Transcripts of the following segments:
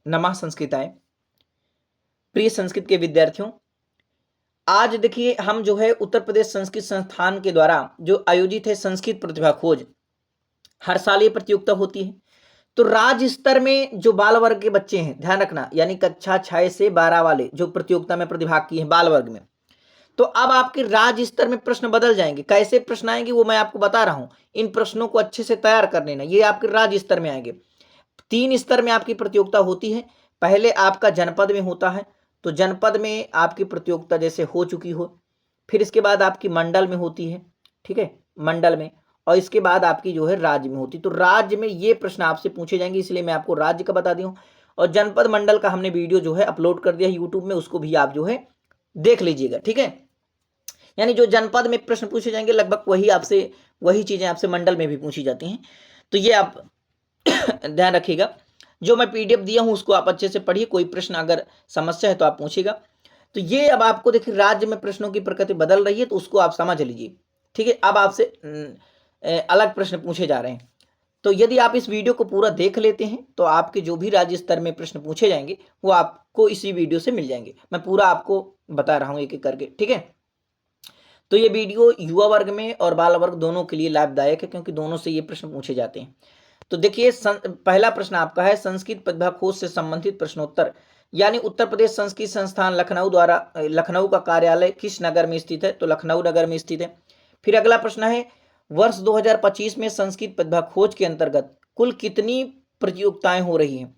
नमः संस्कृताय। प्रिय संस्कृत के विद्यार्थियों, आज देखिए हम जो है उत्तर प्रदेश संस्कृत संस्थान के द्वारा जो आयोजित है संस्कृत प्रतिभा खोज, हर साल ये प्रतियोगिता होती है। तो राज्य स्तर में जो बाल वर्ग के बच्चे हैं, ध्यान रखना, यानी कक्षा 6 से 12 वाले जो प्रतियोगिता में प्रतिभाग किए हैं बाल वर्ग में, तो अब आपके राज्य स्तर में प्रश्न बदल जाएंगे। कैसे प्रश्न आएंगे वो मैं आपको बता रहा हूं। इन प्रश्नों को अच्छे से तैयार कर लेना, ये आपके राज्य स्तर में आएंगे। 3 स्तर में आपकी प्रतियोगिता होती है। पहले आपका जनपद में होता है, तो जनपद में आपकी प्रतियोगिता जैसे हो चुकी हो, फिर इसके बाद आपकी मंडल में होती है, ठीक है, मंडल में, और इसके बाद आपकी जो है राज्य में होती है। तो राज्य में ये प्रश्न आपसे पूछे जाएंगे, इसलिए मैं आपको राज्य का बता दिया हूँ। और जनपद मंडल का हमने वीडियो जो है अपलोड कर दिया है यूट्यूब में, उसको भी आप जो है देख लीजिएगा, ठीक है। यानी जो जनपद में प्रश्न पूछे जाएंगे लगभग वही चीजें आपसे मंडल में भी पूछी जाती हैं। तो ये आप ध्यान रखिएगा। जो मैं पीडीएफ दिया हूं उसको आप अच्छे से पढ़िए, कोई प्रश्न अगर समस्या है तो आप पूछिएगा। तो ये अब आपको देखिए राज्य में प्रश्नों की प्रकृति बदल रही है, तो उसको आप समझ लीजिए, ठीक है। अब आपसे अलग प्रश्न पूछे जा रहे हैं। तो यदि आप इस वीडियो को पूरा देख लेते हैं तो आपके जो भी राज्य स्तर में प्रश्न पूछे जाएंगे वो आपको इसी वीडियो से मिल जाएंगे। मैं पूरा आपको बता रहा हूं एक एक करके, ठीक है। तो ये वीडियो युवा वर्ग में और बाल वर्ग दोनों के लिए लाभदायक है, क्योंकि दोनों से ये प्रश्न पूछे जाते हैं। तो देखिए पहला प्रश्न आपका है संस्कृत प्रतिभा खोज से संबंधित प्रश्नोत्तर, यानी उत्तर प्रदेश संस्कृत संस्थान लखनऊ द्वारा, लखनऊ का कार्यालय किस नगर में स्थित है, तो लखनऊ नगर में स्थित है। फिर अगला प्रश्न है वर्ष 2025 में संस्कृत प्रतिभा खोज के अंतर्गत कुल कितनी प्रतियोगिताएं हो रही हैं,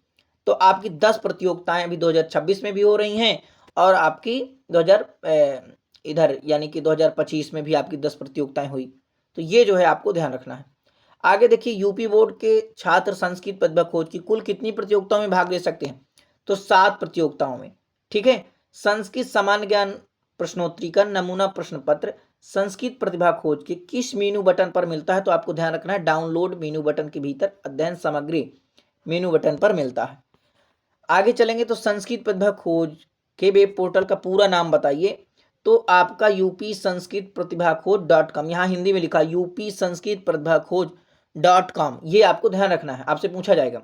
तो आपकी 10 प्रतियोगिताएं अभी 2026 में भी हो रही हैं, और आपकी 2000 इधर यानी कि 2025 में भी आपकी 10 प्रतियोगिताएं हुई। तो ये जो है आपको ध्यान रखना है। आगे देखिए यूपी बोर्ड के छात्र संस्कृत प्रतिभा खोज की कुल कितनी प्रतियोगिताओं में भाग ले सकते हैं, तो 7 प्रतियोगिताओं में, ठीक है। संस्कृत सामान्य ज्ञान प्रश्नोत्तरी का नमूना प्रश्न पत्र संस्कृत प्रतिभा खोज के किस मेनू बटन पर मिलता है, तो आपको ध्यान रखना है डाउनलोड मेनू बटन के भीतर अध्ययन सामग्री मेनू बटन पर मिलता है। आगे चलेंगे तो संस्कृत प्रतिभा खोज के वेब पोर्टल का पूरा नाम बताइए, तो आपका यूपी संस्कृत प्रतिभा खोज .com, यहाँ हिंदी में लिखा यूपी संस्कृत प्रतिभा खोज .com, ये आपको ध्यान रखना है, आपसे पूछा जाएगा।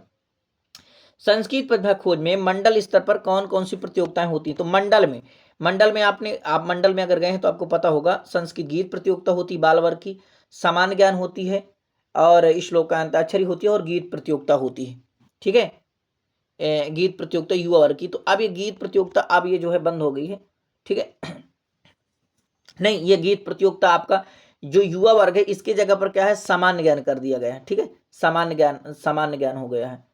संस्कृत प्रतिभा खोज में मंडल स्तर पर कौन कौन सी प्रतियोगिताएं होती हैं, तो मंडल में आप मंडल में अगर गए हैं तो आपको पता होगा संस्कृत गीत प्रतियोगिता होती है बाल वर्ग की, सामान्य ज्ञान होती है, और श्लोकांताक्षरी होती है, और गीत प्रतियोगिता होती है, ठीक है। गीत प्रतियोगिता युवा वर्ग की। तो अब ये गीत प्रतियोगिता अब ये जो है बंद हो गई है, ठीक है। नहीं, ये गीत प्रतियोगिता आपका जो युवा वर्ग है इसके जगह पर क्या है सामान्य ज्ञान कर दिया गया है, ठीक है। सामान्य ज्ञान हो गया है।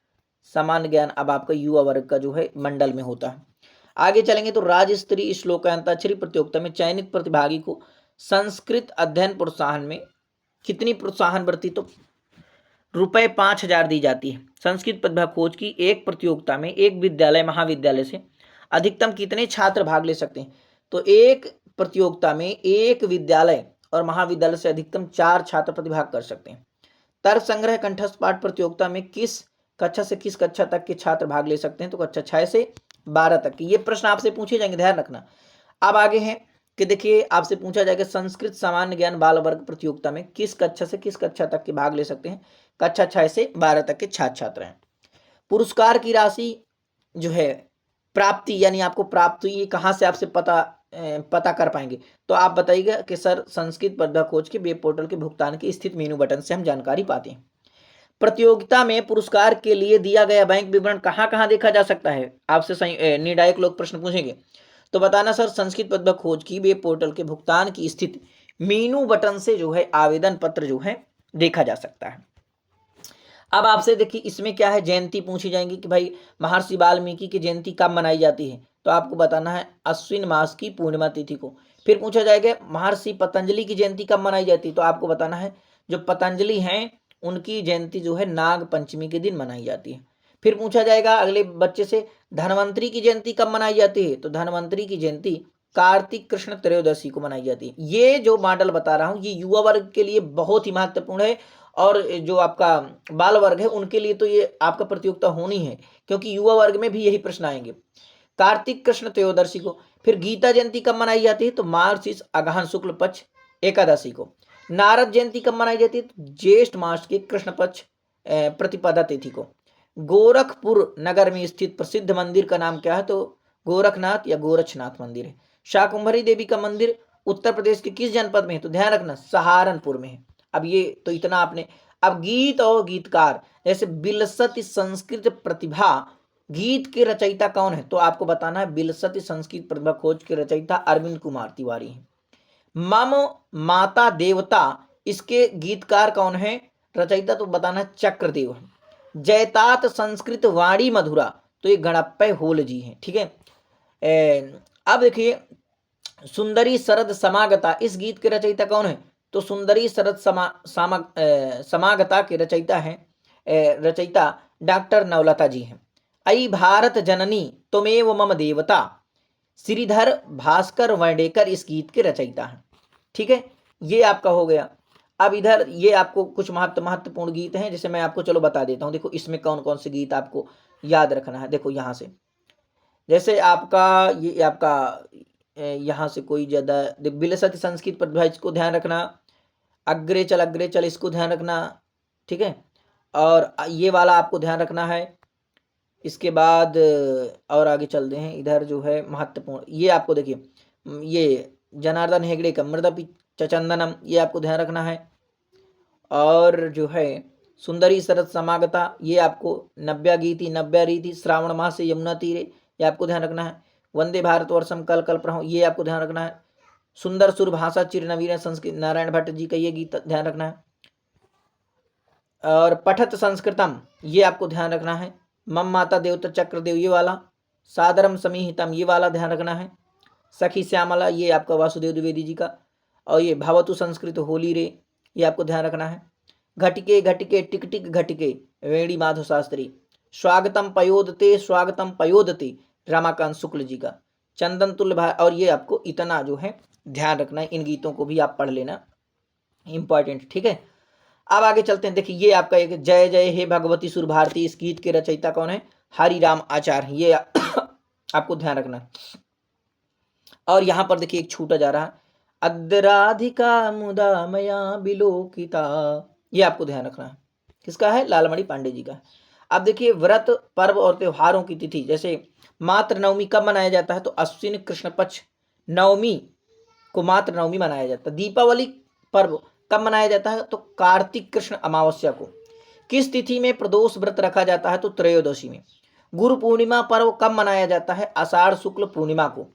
सामान्य ज्ञान अब आपका युवा वर्ग का जो है मंडल में होता है। आगे चलेंगे तो राज्य स्तरीय श्लोकांताक्षरी प्रतियोगिता में चयनित प्रतिभागी को संस्कृत अध्ययन प्रोत्साहन में कितनी प्रोत्साहन वृत्ति, तो रुपए 5,000 दी जाती है। संस्कृत प्रतिभा खोज की एक प्रतियोगिता में एक विद्यालय महाविद्यालय से अधिकतम कितने छात्र भाग ले सकते हैं, तो एक प्रतियोगिता में एक विद्यालय और महाविद्यालय से अधिकतम 4 छात्र प्रतिभाग कर सकते हैं। तर्क संग्रह कंठस्थ पाठ प्रतियोगिता में किस कक्षा से किस कक्षा तक के छात्र भाग ले सकते हैं, तो कक्षा 6 से 12 तक की। ये प्रश्न आपसे पूछे जाएंगे, ध्यान रखना। अब आगे है कि देखिए आपसे पूछा जाएगा संस्कृत सामान्य ज्ञान बाल वर्ग प्रतियोगिता में किस कक्षा से किस कक्षा तक के भाग ले सकते हैं, कक्षा 6 से 12 तक के छात्र छात्र हैं। पुरस्कार की राशि जो है प्राप्ति, यानी आपको प्राप्त हुई कहाँ से आपसे पता कर पाएंगे, तो आप बताइएगा कि सर संस्कृत प्रतिभा खोज के वेब पोर्टल के भुगतान की स्थित मेनू बटन से हम जानकारी पाते हैं। प्रतियोगिता में पुरस्कार के लिए दिया गया बैंक विवरण कहाँ कहाँ देखा जा सकता है, आपसे निर्णायक लोग प्रश्न पूछेंगे, तो बताना सर संस्कृत प्रतिभा खोज की वेब पोर्टल के भुगतान की स्थिति मेनू बटन से जो है आवेदन पत्र जो है देखा जा सकता है। अब आपसे देखिए इसमें क्या है, जयंती पूछी जाएंगी कि भाई महर्षि वाल्मीकि की जयंती कब मनाई जाती है, तो आपको बताना है अश्विन मास की पूर्णिमा तिथि को। फिर पूछा जाएगा महर्षि पतंजलि की जयंती कब मनाई जाती है, तो आपको बताना है जो पतंजलि हैं उनकी जयंती जो है नाग पंचमी के दिन मनाई जाती है। फिर पूछा जाएगा अगले बच्चे से धन्वंतरी की जयंती कब मनाई जाती है, तो धन्वंतरी की जयंती कार्तिक कृष्ण त्रयोदशी को मनाई जाती है। ये जो मॉडल बता रहा हूँ ये युवा वर्ग के लिए बहुत ही महत्वपूर्ण है, और जो आपका बाल वर्ग है उनके लिए तो ये आपका प्रतियोगिता होनी है, क्योंकि युवा वर्ग में भी यही प्रश्न आएंगे। कार्तिक कृष्ण त्रयोदशी को। फिर गीता जयंती कब मनाई जाती है, तो मार्गशीर्ष अगहन शुक्ल पक्ष एकादशी को। नारद जयंती कब मनाई जाती है, तो ज्येष्ठ मास के कृष्ण पक्ष प्रतिपदा तिथि को। गोरखपुर नगर में स्थित प्रसिद्ध मंदिर का नाम क्या है? तो गोरखनाथ या गोरक्षनाथ मंदिर है। शाकुंभरी देवी का मंदिर उत्तर प्रदेश के किस जनपद में है? तो ध्यान रखना सहारनपुर में है। अब ये तो इतना आपने। अब गीत और गीतकार, जैसे बिलसती संस्कृत प्रतिभा, गीत के रचयिता कौन है? तो आपको बताना है बिलसती संस्कृत प्रतिभा खोज के रचयिता अरविंद कुमार तिवारी हैं। मम माता देवता, इसके गीतकार कौन है? रचयिता तो बताना है चक्रदेव है। जयतात संस्कृत वाणी मधुरा, तो ये गणप्पय होल जी हैं। ठीक है। अब देखिए सुंदरी शरद समागता, इस गीत के रचयिता कौन है? तो सुंदरी शरद समागता के रचयिता हैं रचयिता डॉक्टर नवलता जी हैं। अई भारत जननी तुमेव मम देवता, श्रीधर भास्कर वर्डेकर इस गीत के रचयिता हैं। ठीक है, ये आपका हो गया। अब इधर ये आपको कुछ महत्वपूर्ण गीत हैं, जैसे मैं आपको चलो बता देता हूँ। देखो इसमें कौन कौन से गीत आपको याद रखना है। देखो यहाँ से, जैसे आपका ये आपका यहाँ से कोई ज्यादा बिलसती संस्कृत प्रतिभा, इसको ध्यान रखना। अग्रे चल इसको ध्यान रखना। ठीक है, और ये वाला आपको ध्यान रखना है। इसके बाद और आगे चलते हैं। इधर जो है महत्वपूर्ण, ये आपको देखिए, ये जनार्दन हेगड़े का मृदपि चंदनम, ये आपको ध्यान रखना है। और जो है सुंदरी शरद समागता, ये आपको नव्या गीति नव्या रीति, श्रावण मास से यमुना तीरे, ये आपको ध्यान रखना है। वंदे भारतवर्षम कल कल प्रहो, ये आपको ध्यान रखना है। सुंदर सुर भाषा चिर नवीन संस्कृत, नारायण भट्ट जी का ये गीत ध्यान रखना है। और पठत संस्कृतम, ये आपको ध्यान रखना है। मम माता देवता चक्रदेव, ये वाला। सादरम समीहितम, ये वाला ध्यान रखना है। सखी श्यामला, ये आपका वासुदेव द्विवेदी जी का। और ये भवतु संस्कृत होली रे, ये आपको ध्यान रखना है। घटिके घटिके टिक टिक घटिके, वेणी माधव शास्त्री। स्वागतम पयोदते रमाकांत शुक्ल जी का। चंदन तुल्य भाई, और ये आपको इतना जो है ध्यान रखना है। इन गीतों को भी आप पढ़ लेना, इंपॉर्टेंट। ठीक है, अब आगे चलते हैं। देखिए ये आपका एक जय जय हे भगवती सुर भारती, इस गीत के रचयिता कौन है? हरिराम आचार्य, ये आपको ध्यान रखना। और यहां पर देखिए एक छूटा जा रहा है, अद्राधिका मुदा मया बिलोकिता, ये आपको ध्यान रखना है। किसका है? लालमणि पांडे जी का। अब देखिए व्रत पर्व और त्योहारों की तिथि, जैसे मात्र नवमी कब मनाया जाता है? तो अश्विन कृष्ण पक्ष नवमी को मात्र नवमी मनाया जाता है। दीपावली पर्व कब मनाया जाता है? तो कार्तिक कृष्ण अमावस्या को। किस तिथि में प्रदोष व्रत रखा जाता है? तो त्रयोदशी में। गुरु पूर्णिमा पर्व कब मनाया जाता है? आषाढ़ शुक्ल पूर्णिमा को।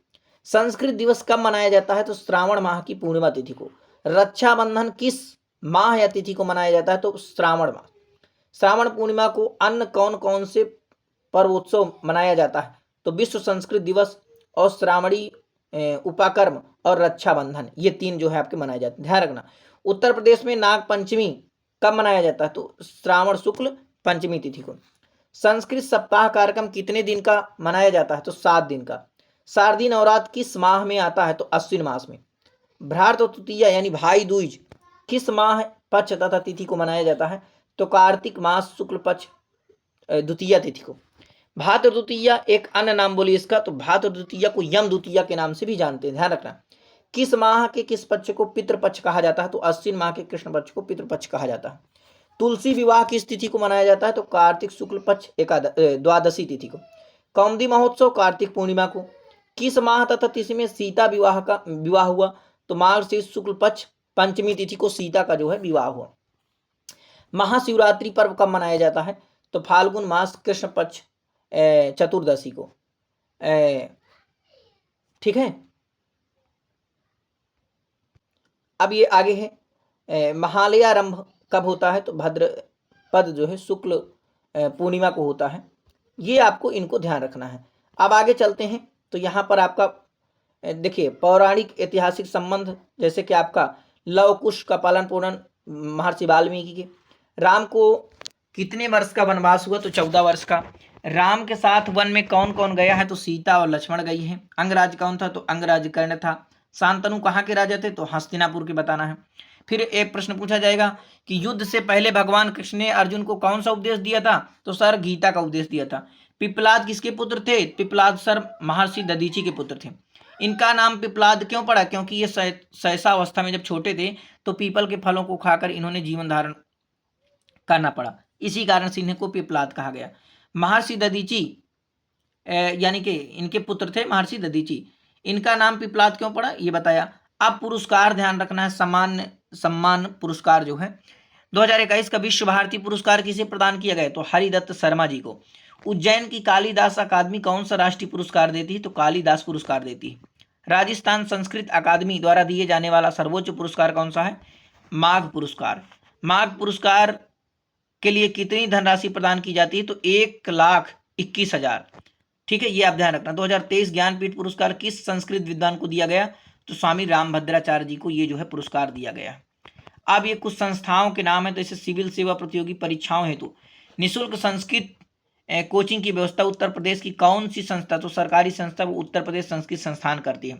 संस्कृत दिवस कब मनाया जाता है? तो श्रावण माह की पूर्णिमा तिथि को। रक्षाबंधन किस माह या तिथि को मनाया जाता है? तो श्रावण माह। श्रावण पूर्णिमा को अन्य कौन कौन से पर्वोत्सव मनाया जाता है? तो विश्व संस्कृत दिवस और श्रावणी उपाकर्म और रक्षाबंधन, ये तीन जो है आपके मनाए जाते हैं। ध्यान रखना। उत्तर प्रदेश में नाग पंचमी कब मनाया जाता है? तो श्रावण शुक्ल पंचमी तिथि को। संस्कृत सप्ताह कार्यक्रम कितने दिन का मनाया जाता है? तो 7 दिन का। शारदीय नवरात्र किस माह में आता है? तो अश्विन मास में। भ्रात तृतीया यानी भाई दूज किस माह पक्ष तथा तिथि को मनाया जाता है? तो कार्तिक मास शुक्ल पक्ष द्वितीया तिथि को। भाद्र द्वितीया एक अन्य नाम बोलिए इसका, तो भाद्र द्वितीया को यम द्वितीया के नाम से भी जानते हैं। ध्यान रखना। किस माह के किस पक्ष को पितृपक्ष कहा जाता है? तो अश्विन माह के कृष्ण पक्ष को पितृपक्ष कहा जाता है। तुलसी विवाह किस तिथि को मनाया जाता है? तो कार्तिक शुक्ल पक्ष द्वादशी तिथि को। कौमुदी महोत्सव कार्तिक पूर्णिमा को। किस माह तथा तिथि में सीता विवाह हुआ? तो मार्गशीर्ष शुक्ल पक्ष पंचमी तिथि को सीता का जो है विवाह हुआ। महाशिवरात्रि पर्व कब मनाया जाता है? तो फाल्गुन मास कृष्ण पक्ष चतुर्दशी को। ठीक है, अब ये आगे है महालयारंभ कब होता है? तो भद्रपद जो है शुक्ल पूर्णिमा को होता है। ये आपको इनको ध्यान रखना है। अब आगे चलते हैं, तो यहाँ पर आपका देखिए पौराणिक ऐतिहासिक संबंध, जैसे कि आपका लव कुश का पालन पोषण महर्षि वाल्मीकि के। राम को कितने वर्ष का वनवास हुआ? तो 14 वर्ष का। राम के साथ वन में कौन कौन गया है? तो सीता और लक्ष्मण गई है। अंगराज कौन था? तो अंगराज कर्ण था। शांतनु कहाँ के राजा थे? तो हस्तिनापुर के बताना है। फिर एक प्रश्न पूछा जाएगा कि युद्ध से पहले भगवान कृष्ण ने अर्जुन को कौन सा उपदेश दिया था? तो सर गीता का उपदेश दिया था। पिपलाद किसके पुत्र थे? पिपलाद सर महर्षि दधीचि के पुत्र थे। इनका नाम पिपलाद क्यों पड़ा? क्योंकि ये सहसा अवस्था में जब छोटे थे तो पीपल के फलों को खाकर इन्होंने जीवन धारण करना पड़ा, इसी कारण से इन्हें को पिपलाद कहा गया। महर्षि दधीची यानी कि इनके पुत्र थे महर्षि दधीची, इनका नाम पिपलाद क्यों पड़ा ये बताया। अब पुरस्कार ध्यान रखना है, सम्मान पुरस्कार जो है 2021 का विश्व भारती पुरस्कार किसे प्रदान किया गया, तो हरिदत्त शर्मा जी को। उज्जैन की कालिदास अकादमी कौन सा राष्ट्रीय पुरस्कार देती है, तो कालिदास पुरस्कार देती है। राजस्थान संस्कृत अकादमी द्वारा दिए जाने वाला सर्वोच्च पुरस्कार कौन सा है, माघ पुरस्कार। माघ पुरस्कार के लिए कितनी धनराशि प्रदान की जाती है, तो 1,21,000। ठीक है, ये आप ध्यान रखना। 2023 ज्ञानपीठ पुरस्कार किस संस्कृत विद्वान को दिया गया, तो स्वामी रामभद्राचार्य जी को ये जो है पुरस्कार दिया गया। अब ये कुछ संस्थाओं के नाम है, तो इसे सिविल सेवा प्रतियोगी परीक्षाओं हेतु निःशुल्क संस्कृत कोचिंग की व्यवस्था उत्तर प्रदेश की कौन सी संस्था, तो सरकारी संस्था वो उत्तर प्रदेश संस्कृत संस्थान करती है।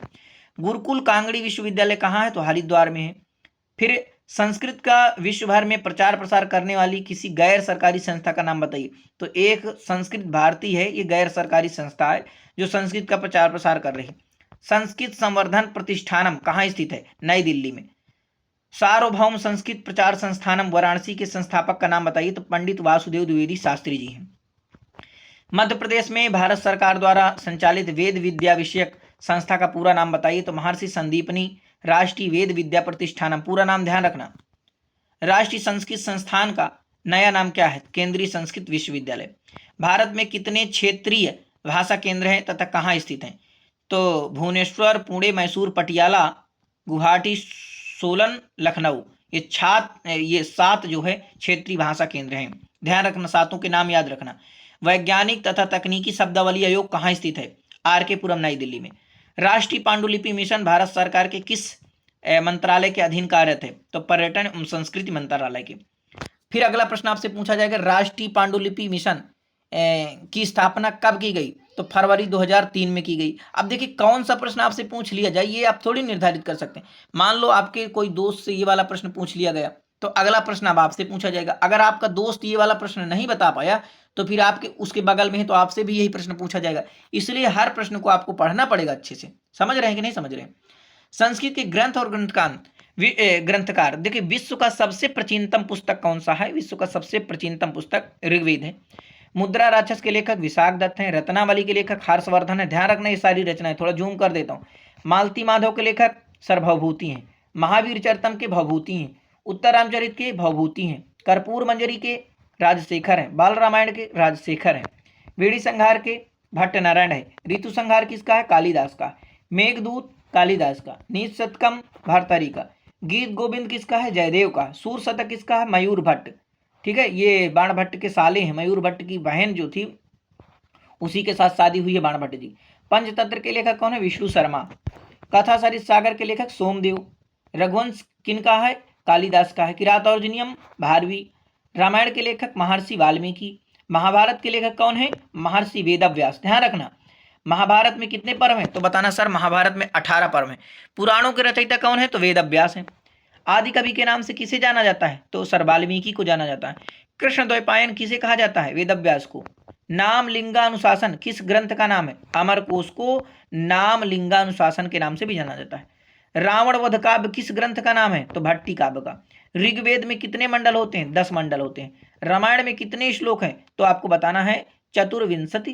गुरुकुल कांगड़ी विश्वविद्यालय कहाँ है, तो हरिद्वार में है। फिर संस्कृत का विश्व भर में प्रचार प्रसार करने वाली किसी गैर सरकारी संस्था का नाम बताइए, तो एक संस्कृत भारती है, ये गैर सरकारी संस्था है जो संस्कृत का प्रचार प्रसार कर रही है। संस्कृत संवर्धन प्रतिष्ठानम कहाँ स्थित है, नई दिल्ली में। सार्वभौम संस्कृत प्रचार संस्थानम वाराणसी के संस्थापक का नाम बताइए, तो पंडित वासुदेव द्विवेदी शास्त्री जी हैं। मध्य प्रदेश में भारत सरकार द्वारा संचालित वेद विद्या विषयक संस्था का पूरा नाम बताइए, तो महर्षि संदीपनी राष्ट्रीय वेद विद्या प्रतिष्ठानम। पूरा नाम ध्यान रखना। राष्ट्रीय संस्कृत संस्थान का नया नाम क्या है, केंद्रीय संस्कृत विश्वविद्यालय। भारत में कितने क्षेत्रीय भाषा केंद्र हैं तथा कहाँ स्थित हैं, तो भुवनेश्वर, पुणे, मैसूर, पटियाला, गुवाहाटी, सोलन, लखनऊ, ये 7 जो है क्षेत्रीय भाषा केंद्र हैं। ध्यान रखना, 7 के नाम याद रखना। वैज्ञानिक तथा तकनीकी शब्दावली आयोग कहाँ स्थित है, आर.के. पुरम, नई दिल्ली में। राष्ट्रीय पांडुलिपि मिशन भारत सरकार के किस मंत्रालय के अधीन कार्यरत है, तो पर्यटन एवं संस्कृति मंत्रालय के। फिर अगला प्रश्न आपसे पूछा जाएगा, राष्ट्रीय पांडुलिपि मिशन की स्थापना कब की गई, तो फरवरी 2003 में की गई। अब देखिए कौन सा प्रश्न आपसे पूछ लिया जाए ये आप थोड़ी निर्धारित कर सकते हैं। मान लो आपके कोई दोस्त से ये वाला प्रश्न पूछ लिया गया, तो अगला प्रश्न अब आपसे पूछा जाएगा। अगर आपका दोस्त ये वाला प्रश्न नहीं बता पाया, तो फिर आपके उसके बगल में है, तो आपसे भी यही प्रश्न पूछा जाएगा। इसलिए हर प्रश्न को आपको पढ़ना पड़ेगा अच्छे से। समझ रहे हैं कि नहीं समझ रहे हैं। संस्कृत के ग्रंथ और ग्रंथकार देखिए, विश्व का सबसे प्राचीनतम पुस्तक कौन सा है, विश्व का सबसे प्राचीनतम पुस्तक ऋग्वेद है। मुद्रा राक्षस के लेखक विशाख दत्त हैं। रत्नावली के लेखक हर्षवर्धन है। ध्यान रखना ये सारी रचनाएं, थोड़ा जूम कर देता हूँ। मालती माधव के लेखक सर भवभूति हैं। महावीर चरितम के भवभूति हैं। उत्तर रामचरित के भवभूति हैं। कर्पूर मंजरी के राजशेखर हैं। बाल रामायण के राजशेखर हैं। वेड़ी संहार के भट्ट नारायण है। ऋतु संहार किसका है, कालिदास का। मेघदूत कालिदास का। नीच शतकम भर्तरी का। गीत गोविंद किसका है, जयदेव का। सूर शतक किसका है, मयूर भट्ट। ठीक है, ये बाण भट्ट के साले हैं। मयूर भट्ट की बहन जो थी उसी के साथ शादी हुई है बाण भट्ट जी। पंचतंत्र के लेखक कौन है, विष्णु शर्मा। कथा सरित सागर के लेखक सोमदेव। रघुवंश किनका है, कालिदास का है। किरातौर्जनियम भारवी। रामायण के लेखक महर्षि वाल्मीकि। महाभारत के लेखक कौन है, महर्षि वेदव्यास। ध्यान रखना, महाभारत में कितने पर्व हैं, तो बताना सर महाभारत में 18 पर्व हैं। पुराणों के रचयिता कौन है, तो वेदव्यास हैं। आदि कवि के नाम से किसे जाना जाता है, तो सर वाल्मीकि को जाना जाता है। कृष्ण द्वैपायन किसे कहा जाता है, वेदव्यास को। नाम लिंगानुशासन किस ग्रंथ का नाम है, अमरकोश को नाम लिंगानुशासन के नाम से भी जाना जाता है। रावण वध काव्य किस ग्रंथ का नाम है, तो भट्टी काव्य का। ऋग्वेद में कितने मंडल होते हैं, 10 मंडल होते हैं। रामायण में कितने श्लोक हैं, तो आपको बताना है चतुर्विंशति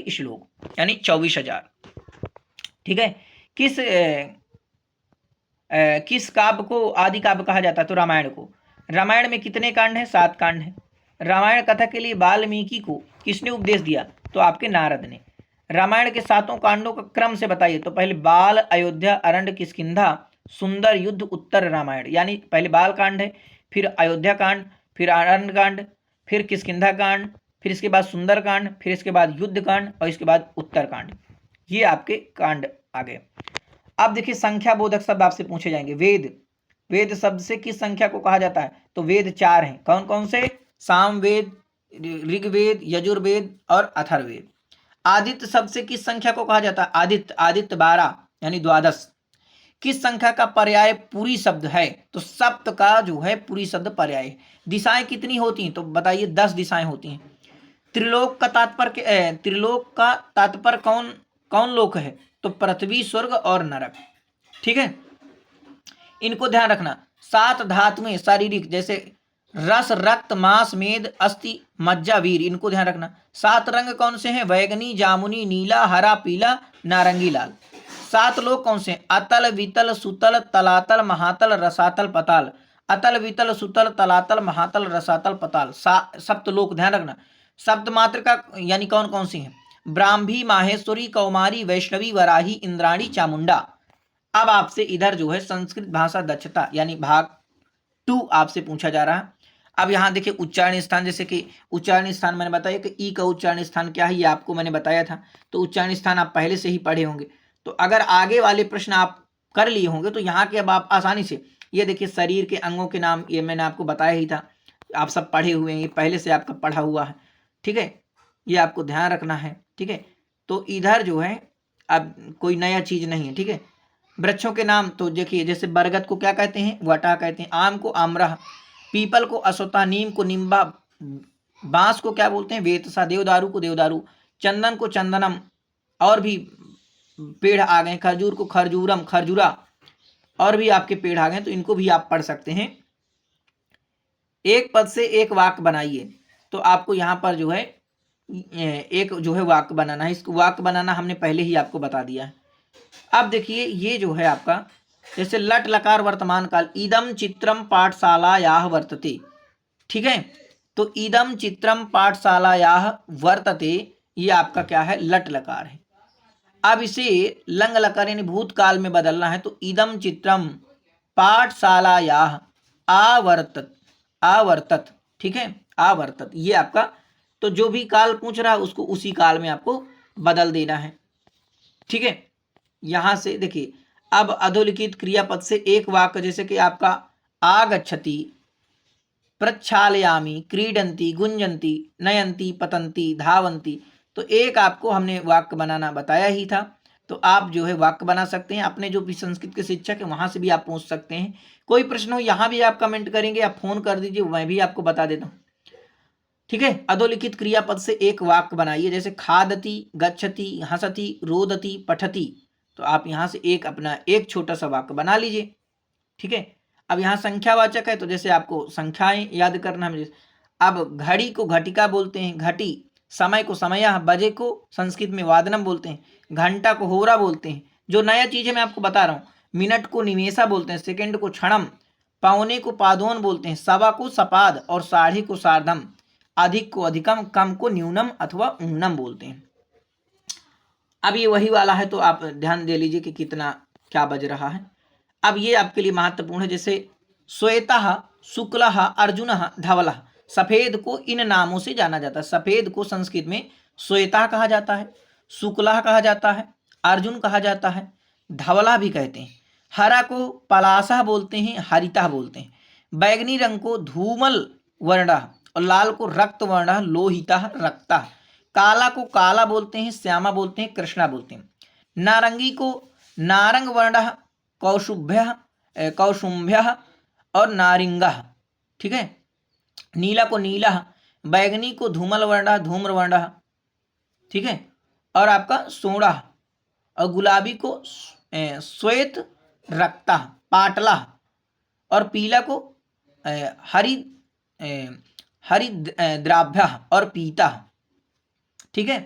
श्लोक, यानी 24,000। ठीक है, किस काव्य को आदि काव्य कहा जाता है, तो रामायण को। रामायण में कितने कांड हैं, 7 कांड हैं। रामायण कथा के लिए वाल्मीकि को किसने उपदेश दिया, तो आपके नारद ने। रामायण के 7 कांडों का क्रम से बताइए, तो पहले बाल, अयोध्या, अरण्य, किष्किंधा, सुंदर, युद्ध, उत्तर रामायण। यानी पहले बाल कांड है, फिर अयोध्या कांड, फिर अरण्य कांड, फिर किष्किंधा कांड, फिर इसके बाद सुंदर कांड, फिर इसके बाद युद्ध कांड और इसके बाद उत्तर कांड। ये आपके कांड आ गए। अब देखिए संख्या बोधक शब्द आपसे पूछे जाएंगे। वेद शब्द से किस संख्या को कहा जाता है, तो वेद 4 हैं। कौन कौन से, सामवेद, ऋग्वेद, यजुर्वेद और अथर्ववेद। आदित्य शब्द से किस संख्या को कहा जाता है, आदित्य 12 यानी 12। किस संख्या का पर्याय पुरी शब्द है, तो सप्त का जो है पुरी शब्द पर्याय। दिशाएं कितनी होती हैं, तो बताइए 10 दिशाएं होती हैं। त्रिलोक का तात्पर्य कौन लोक है, तो पृथ्वी, स्वर्ग और नरक। ठीक है, इनको ध्यान रखना। 7 धातुएं शारीरिक, जैसे रस, रक्त, मांस, मेद, अस्थि, मज्जा, वीर, इनको ध्यान रखना। 7 रंग कौन से हैं? बैगनी, जामुनी, नीला, हरा, पीला, नारंगी, लाल। 7 लोक कौन से हैं? अतल, वितल, सुतल, तलातल, महातल, रसातल, पताल। अतल, वितल, सुतल, तलातल, महातल, रसातल, पताल, सप्त लोक, ध्यान रखना। शब्द मात्रिका यानी कौन कौन सी हैं? ब्राह्मी, माहेश्वरी, कौमारी, वैष्णवी, वराही, इंद्राणी, चामुंडा। अब आपसे इधर जो है संस्कृत भाषा दक्षता यानी भाग 2 आपसे पूछा जा रहा है। अब यहाँ देखिए उच्चारण स्थान, जैसे कि उच्चारण स्थान मैंने बताया कि ई का उच्चारण स्थान क्या है, ये आपको मैंने बताया था। तो उच्चारण स्थान आप पहले से ही पढ़े होंगे। तो अगर आगे वाले प्रश्न आप कर लिए होंगे तो यहाँ के अब आप आसानी से, ये देखिए शरीर के अंगों के नाम, ये मैंने आपको बताया ही था, आप सब पढ़े हुए हैं, ये पहले से आपका पढ़ा हुआ है। ठीक है, ये आपको ध्यान रखना है। ठीक है, तो इधर जो है अब कोई नया चीज नहीं है। ठीक है, वृक्षों के नाम तो देखिए, जैसे बरगद को क्या कहते हैं? वटा कहते हैं। आम को आम्रह, पीपल को अश्वत्था, नीम को निम्बा, बांस को क्या बोलते हैं? वेतसा, देवदारू को देवदारू, चंदन को चंदनम, और भी पेड़ आ गए, खजूर को खरजूरम, खरजूरा, और भी आपके पेड़ आ गए, तो इनको भी आप पढ़ सकते हैं। एक पद से एक वाक्य बनाइए, तो आपको यहाँ पर जो है एक जो है वाक्य बनाना है। इसको वाक्य बनाना हमने पहले ही आपको बता दिया है। अब देखिए ये जो है आपका, जैसे लट लकार वर्तमान काल, इदम चित्रम पाठशालायाः वर्तते। ठीक है, तो इदम चित्रम पाठशालायाः वर्तते, ये आपका क्या है? लट लकार है। अब इसे लंग लकार यानी भूतकाल में बदलना है, तो इदम चित्रम पाठशालायाः आवर्तत, आवर्तत। ठीक है, आवर्तत, ये आपका, तो जो भी काल पूछ रहा है उसको उसी काल में आपको बदल देना है। ठीक है, यहां से देखिए, अब अधोलिखित क्रियापद से एक वाक्य, जैसे कि आपका आगच्छति, प्रक्षालयामि, क्रीडन्ति, गुंजन्ति, नयन्ति, पतन्ति, धावन्ति, तो एक आपको हमने वाक्य बनाना बताया ही था। तो आप जो है वाक्य बना सकते हैं। अपने जो भी संस्कृत के शिक्षक है वहां से भी आप पूछ सकते हैं। कोई प्रश्न हो यहाँ भी आप कमेंट करेंगे, आप फोन कर दीजिए, मैं भी आपको बता देता हूँ। ठीक है, अधोलिखित क्रियापद से एक वाक्य बनाइए, जैसे खादति, गच्छति, हंसति, रोदति, पठति, तो आप यहाँ से एक अपना एक छोटा सा वाक्य बना लीजिए। ठीक है, अब यहाँ संख्यावाचक है, तो जैसे आपको संख्याएं याद करना है। अब घड़ी को घटिका बोलते हैं, घटी, समय को समयः, बजे को संस्कृत में वादनम बोलते हैं, घंटा को होरा बोलते हैं। जो नया चीज है मैं आपको बता रहा हूँ। मिनट को निमेषा बोलते हैं, सेकंड को क्षणम, पौने को पादोन बोलते हैं, सवा को सपाद, और साढ़े को सार्धम, अधिक को अधिकम, कम को न्यूनम अथवा ऊनम बोलते हैं। अब ये वही वाला है, तो आप ध्यान दे लीजिए कि कितना क्या बज रहा है। अब ये आपके लिए महत्वपूर्ण है, जैसे श्वेतः, शुक्लः, अर्जुनः, धवलः, सफेद को इन नामों से जाना जाता है। सफेद को संस्कृत में श्वेता कहा जाता है, शुक्लः कहा जाता है, अर्जुन कहा जाता है, धवला भी कहते हैं। हरा को पलासः बोलते हैं, हरितः बोलते हैं। बैगनी रंग को धूमल वर्णः, और लाल को रक्त वर्णः, लोहितः, रक्तः। काला को काला बोलते हैं, श्यामा बोलते हैं, कृष्णा बोलते हैं। नारंगी को नारंग वर्णः, कौशुभ्य, कौशुंभ्य, और नारिंगः। ठीक है, नीला को नीला, बैगनी को धूमल वर्णः, धूम्र वर्णः। ठीक है, और आपका सोड़ा, और गुलाबी को श्वेत रक्ता, पाटला, और पीला को हरि हरि द्राभ्य, और पीता। ठीक है,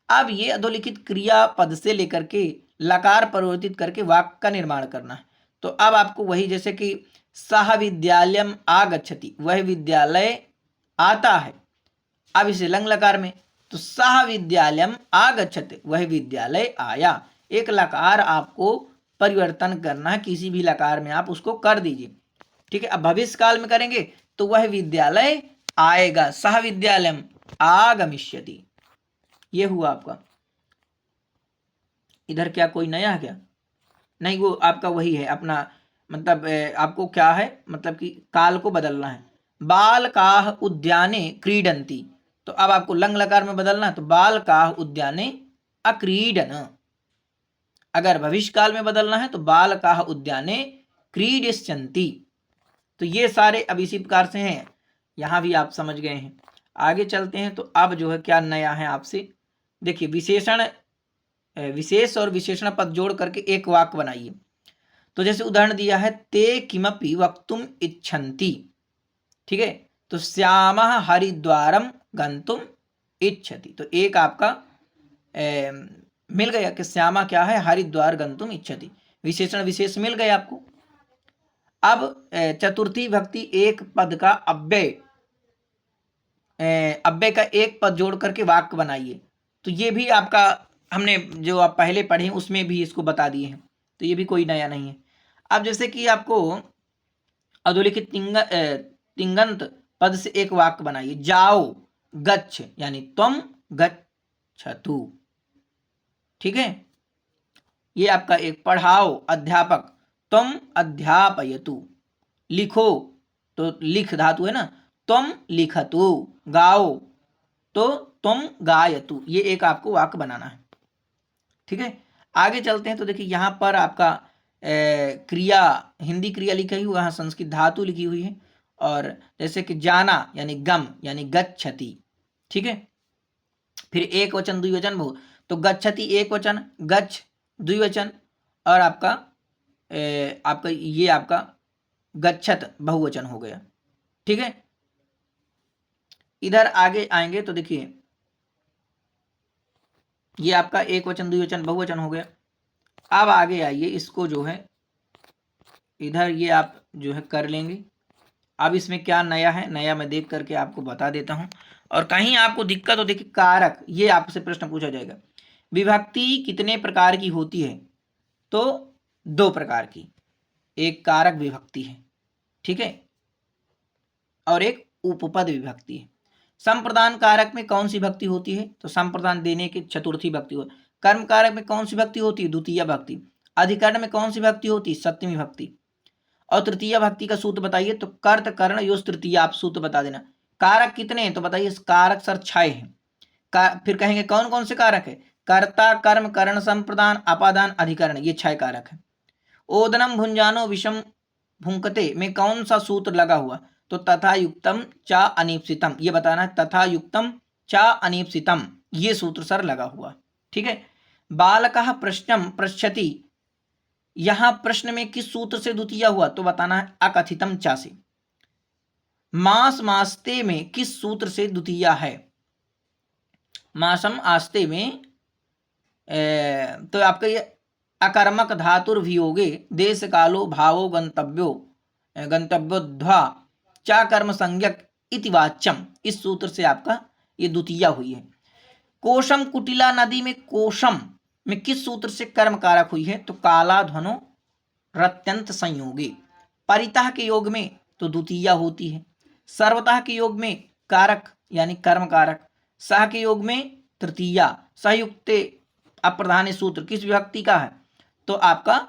अब ये अधोलिखित क्रियापद से लेकर के लकार परिवर्तित करके वाक्य का निर्माण करना है। तो अब आपको वही, जैसे कि सह विद्यालयम आगच्छति, वह विद्यालय आता है। अब इसे लंग लकार में, तो सह विद्यालयम आगच्छति, वह विद्यालय आया। एक लकार आपको परिवर्तन करना है, किसी भी लकार में आप उसको कर दीजिए। ठीक है, अब भविष्य काल में करेंगे तो वह विद्यालय आएगा, सह विद्यालयम आगमिष्यति। ये हुआ आपका। इधर क्या कोई नया है क्या? नहीं, वो आपका वही है अपना, मतलब आपको क्या है, मतलब कि काल को बदलना है। बालकाः उद्याने क्रीडन्ति, तो अब आपको लंग लकार में बदलना है, तो बालकाः उद्याने अक्रीडन। अगर भविष्य काल में बदलना है तो बालकाः उद्याने क्रीडिष्यन्ति। तो ये सारे अब इसी प्रकार से हैं, यहां भी आप समझ गए हैं। आगे चलते हैं, तो अब जो है क्या नया है आपसे, देखिए विशेषण, विशेष और विशेषण पद जोड़ करके एक वाक्य बनाइए। तो जैसे उदाहरण दिया है, ते किमपि वक्तुम इच्छन्ति। ठीक है, तो श्यामः हरिद्वारम गंतुम इच्छति। तो एक आपका मिल गया कि श्यामा क्या है, हरिद्वार गंतुम इच्छति, विशेषण विशेष मिल गए आपको। अब चतुर्थी भक्ति एक पद का अव्यय का एक पद जोड़ करके वाक्य बनाइए। तो ये भी आपका हमने जो आप पहले पढ़े उसमें भी इसको बता दिए हैं, तो ये भी कोई नया नहीं है। अब जैसे कि आपको अधोलिखित तिंगंत पद से एक वाक्य बनाइए। जाओ गच्छ यानी तुम गच्छतु, ठीक है। ये आपका एक पढ़ाओ अध्यापक तुम अध्यापयतु, लिखो तो लिख धातु है ना, तुम लिखतु, गाओ तो तुम गायतु। ये एक आपको वाक्य बनाना है, ठीक है। आगे चलते हैं तो देखिए यहाँ पर आपका क्रिया, हिंदी क्रिया लिखी हुई, वहाँ संस्कृत धातु लिखी हुई है। और जैसे कि जाना यानी गम यानी गच्छति, ठीक है। फिर एक वचन द्विवचन बहु, तो गच्छति एक वचन, गच्छ द्विवचन, और आपका ये आपका गच्छत बहुवचन हो गया, ठीक है। इधर आगे आएंगे तो देखिए ये आपका एक वचन द्विवचन बहुवचन हो गया। अब आगे आइए, इसको जो है इधर ये आप जो है कर लेंगे। अब इसमें क्या नया है, नया मैं देख करके आपको बता देता हूं। और कहीं आपको दिक्कत हो, देखिए कारक, ये आपसे प्रश्न पूछा जाएगा, विभक्ति कितने प्रकार की होती है, तो 2 प्रकार की, एक कारक विभक्ति है, ठीक है, और एक उपपद विभक्ति है। संप्रदान कारक में कौन सी भक्ति होती है, तो संप्रदान देने की चतुर्थी भक्ति होती है। कर्म कारक में कौन सी भक्ति होती है, द्वितीय भक्ति। अधिकरण में कौन सी भक्ति होती है, सप्तमी भक्ति। और तृतीय भक्ति का सूत्र बताइए, तो कर्त कर्ण योज तृतीय, आप सूत्र बता देना। कारक कितने हैं, तो बताइए कारक सर 6 हैं। फिर कहेंगे कौन कौन से कारक है, कर्ता कर्म कर्ण संप्रदान अपादान अधिकरण, ये 6 कारक है। ओदनम भुंजानो विषम भुंकते में कौन सा सूत्र लगा हुआ, तो तथा युक्तम चा अनीप्सितम, ये बताना है, तथा युक्तम चा अनीप्सितम, ये सूत्र सर लगा हुआ, ठीक है। बालकः प्रश्नम पृच्छति, यहां प्रश्न में किस सूत्र से द्वितीय हुआ, तो बताना है अकथितम चा से। मास मास्ते में किस सूत्र से द्वितीय है, मासम आस्ते में तो आपका ये अकर्मक धातुर्भियोगे देश कालो भावो गंतव्योध्वा चा कर्म संज्ञक इति वाच्यम, इस सूत्र से आपका ये द्वितीय हुई है। कोशम कुटिला नदी में कोशम में किस सूत्र से कर्म कारक हुई है, तो काला ध्वनो रत्यंत संयोगी। परितः के योग में तो द्वितीय होती है, सर्वतः के योग में कारक यानी कर्म कारक, सह के योग में तृतीया, संयुक्ते अप्रधाने सूत्र किस विभक्ति का है, तो आपका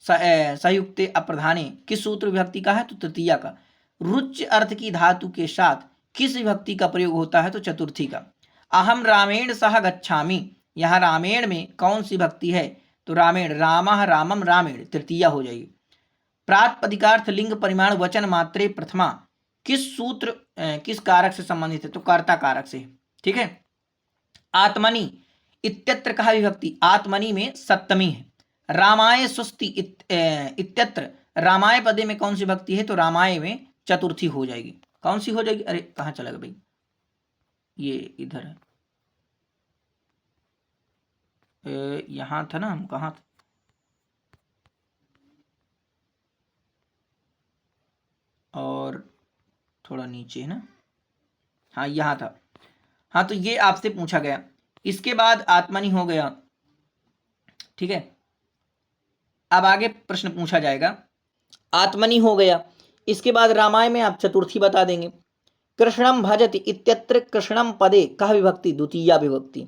संयुक्ते अप्रधाने किस सूत्र विभक्ति का है, तो तृतीया का। रुच अर्थ की धातु के साथ किस विभक्ति का प्रयोग होता है, तो चतुर्थी का। अहम रामेण सह गच्छामि, यहाँ रामेण में कौन सी भक्ति है, तो रामेण, रामः रामम रामेण, तृतीय हो जाएगी। प्रातिपदिकार्थ लिंग परिमाण वचन मात्रे प्रथमा किस सूत्र किस कारक से संबंधित है, तो कर्ता कारक से, ठीक है। आत्मनि इत्यत्र कहा विभक्ति, आत्मनि में सप्तमी है। रामाय सुस्ति इत्यत्र, रामाय पदे में कौन सी भक्ति है, तो रामाय में चतुर्थी हो जाएगी। कौन सी हो जाएगी, अरे कहाँ चला गया भाई, ये इधर है, यहां था ना, हम कहाँ था, और थोड़ा नीचे है ना, हाँ यहाँ था। हाँ तो ये आपसे पूछा गया। इसके बाद आत्मनि हो गया, ठीक है। अब आगे प्रश्न पूछा जाएगा, आत्मनि हो गया, इसके बाद रामायण में आप चतुर्थी बता देंगे। कृष्णम भजति इत्यत्र कृष्णम पदे कह विभक्ति, द्वितीय विभक्ति।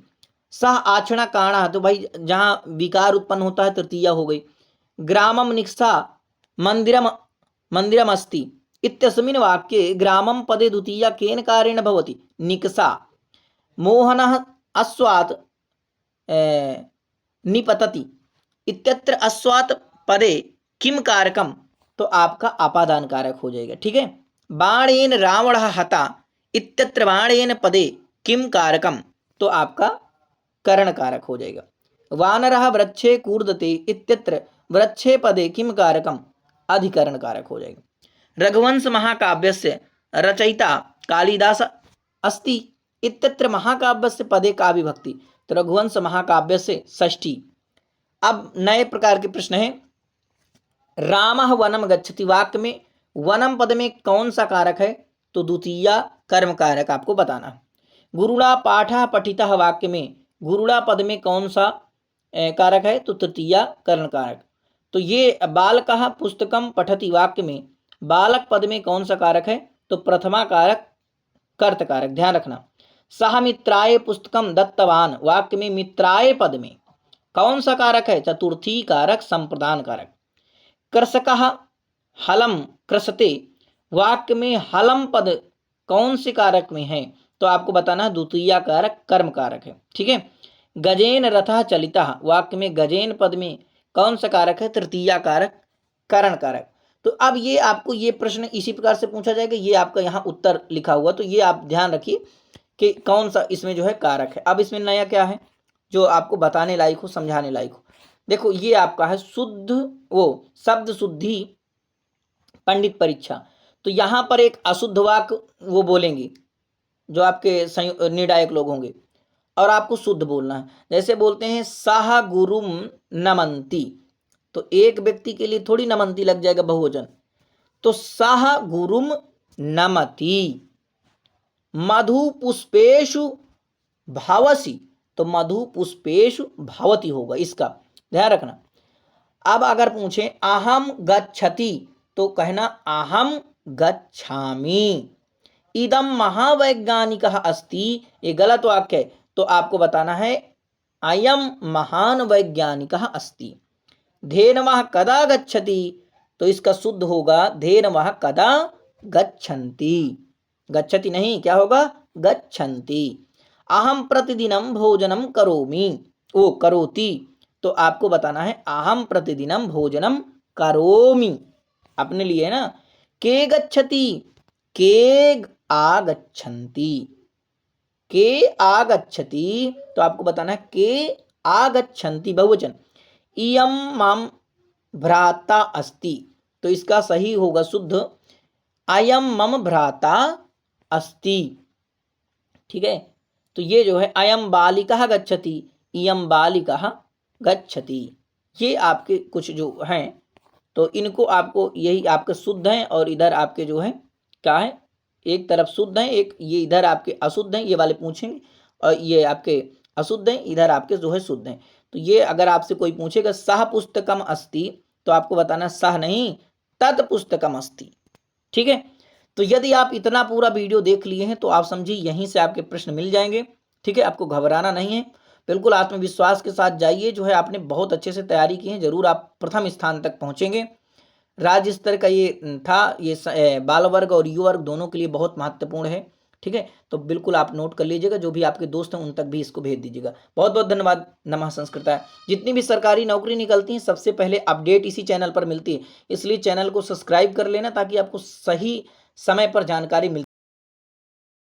सह आचरण कारणा, तो भाई जहां विकार उत्पन्न होता है तृतीय हो गई। ग्रामम निक्सा मंदिरम अस्ति इत्यस्मिन् वाक्ये ग्रामम पदे द्वितीय केन कारेण भवति, निक्सा। मोहनः अश्वात् निपतति इत्यत्र अश्वात् पदे किम कारकम, तो आपका अपादान कारक हो जाएगा, ठीक है। बाणेन रावणः हता इत्यत्र बाणेन पदे किम कारकम, तो आपका कर्ण कारक हो जाएगा। वानरः वृक्षे कूर्दते इत्यत्र वृक्षे पदे किम कारकम, अधिकरण कारक हो जाएगा। रघुवंश महाकाव्यस्य रचयिता कालिदास अस्ति इत्यत्र महाकाव्यस्य पदे का विभक्ति। तो रघुवंश महाकाव्य से षष्ठी। अब नए प्रकार के प्रश्न है, रामः वनम गच्छति वाक्य में वनम पद में कौन सा कारक है? तो द्वितीया कर्म कारक आपको बताना। गुरुड़ा पाठः पठितः वाक्य में गुरुड़ा पद में कौन सा कारक है? तो तृतीया कर्ण कारक। तो ये बालकः पुस्तकम पठति वाक्य में बालक पद में कौन सा कारक है? तो प्रथमा कारक कर्त कारक, ध्यान रखना। सह मित्राय पुस्तकम दत्तवान वाक्य में मित्राय पद में कौन सा कारक है? चतुर्थी कारक संप्रदान कारक। कृषकः हलम कृषते वाक्य में हलम पद कौन से कारक में है? तो आपको बताना द्वितीया कारक कर्म कारक है, ठीक है। गजेन रथः चलितः वाक्य में गजेन पद में कौन सा कारक है? तृतीया कारक करण कारक। तो अब ये आपको ये प्रश्न इसी प्रकार से पूछा जाएगा, ये आपका यहाँ उत्तर लिखा हुआ, तो ये आप ध्यान रखिए कि कौन सा इसमें जो है कारक है। अब इसमें नया क्या है जो आपको बताने लायक हो, समझाने लायक हो? देखो ये आपका है शुद्ध वो शब्द शुद्धि पंडित परीक्षा। तो यहाँ पर एक अशुद्ध वाक्य वो बोलेंगे जो आपके निर्णायक लोग होंगे और आपको शुद्ध बोलना है। जैसे बोलते हैं सह गुरुम नमंती, तो एक व्यक्ति के लिए थोड़ी नमंती लग जाएगा बहुवचन, तो सह गुरुम नमति। मधु पुष्पेषु भावसी, तो मधु पुष्पेषु भवती होगा, इसका ध्यान रखना। अब अगर पूछे अहम गच्छति तो कहना अहम गच्छामि। इदम महावैज्ञानिकः अस्ति, ये गलत वाक्य है, तो आपको बताना है अयम महान वैज्ञानिकः अस्ति। धेनवः कदा गच्छति, तो इसका शुद्ध होगा धेनवः कदा गच्छन्ति। गच्छति नहीं, क्या होगा? गच्छन्ति। अहम प्रतिदिनम भोजनम करोमि, वो करोति, तो आपको बताना है अहम प्रतिदिनम भोजनम करोमि, अपने लिए है ना। के गच्छति, के आगच्छन्ति, के आगच्छति, तो आपको बताना है के आगच्छन्ति बहुवचन। इयं मम भ्राता अस्ति, तो इसका सही होगा शुद्ध अयम मम भ्राता अस्ति, ठीक है। तो ये जो है अयम बालिका गच्छति, इयम बालिका गच्छति, ये आपके कुछ जो हैं, तो इनको आपको यही आपके शुद्ध हैं और इधर आपके जो है क्या है, एक तरफ शुद्ध हैं, एक ये इधर आपके अशुद्ध हैं, ये वाले पूछेंगे, और ये आपके अशुद्ध हैं, इधर आपके जो है शुद्ध हैं। तो ये अगर आपसे कोई पूछेगा सह पुस्तकम अस्ति, तो आपको बताना सह नहीं तत् पुस्तकम अस्ति, ठीक है। तो यदि आप इतना पूरा वीडियो देख लिए हैं तो आप समझिए यहीं से आपके प्रश्न मिल जाएंगे, ठीक है। आपको घबराना नहीं है, बिल्कुल आत्मविश्वास के साथ जाइए, जो है आपने बहुत अच्छे से तैयारी की है, जरूर आप प्रथम स्थान तक पहुंचेंगे। राज्य स्तर का ये था, ये बाल वर्ग और युवा वर्ग दोनों के लिए बहुत महत्वपूर्ण है, ठीक है। तो बिल्कुल आप नोट कर लीजिएगा, जो भी आपके दोस्त हैं उन तक भी इसको भेज दीजिएगा। बहुत बहुत धन्यवाद। नमः संस्कृताय। जितनी भी सरकारी नौकरी निकलती हैं सबसे पहले अपडेट इसी चैनल पर मिलती है, इसलिए चैनल को सब्सक्राइब कर लेना ताकि आपको सही समय पर जानकारी मिल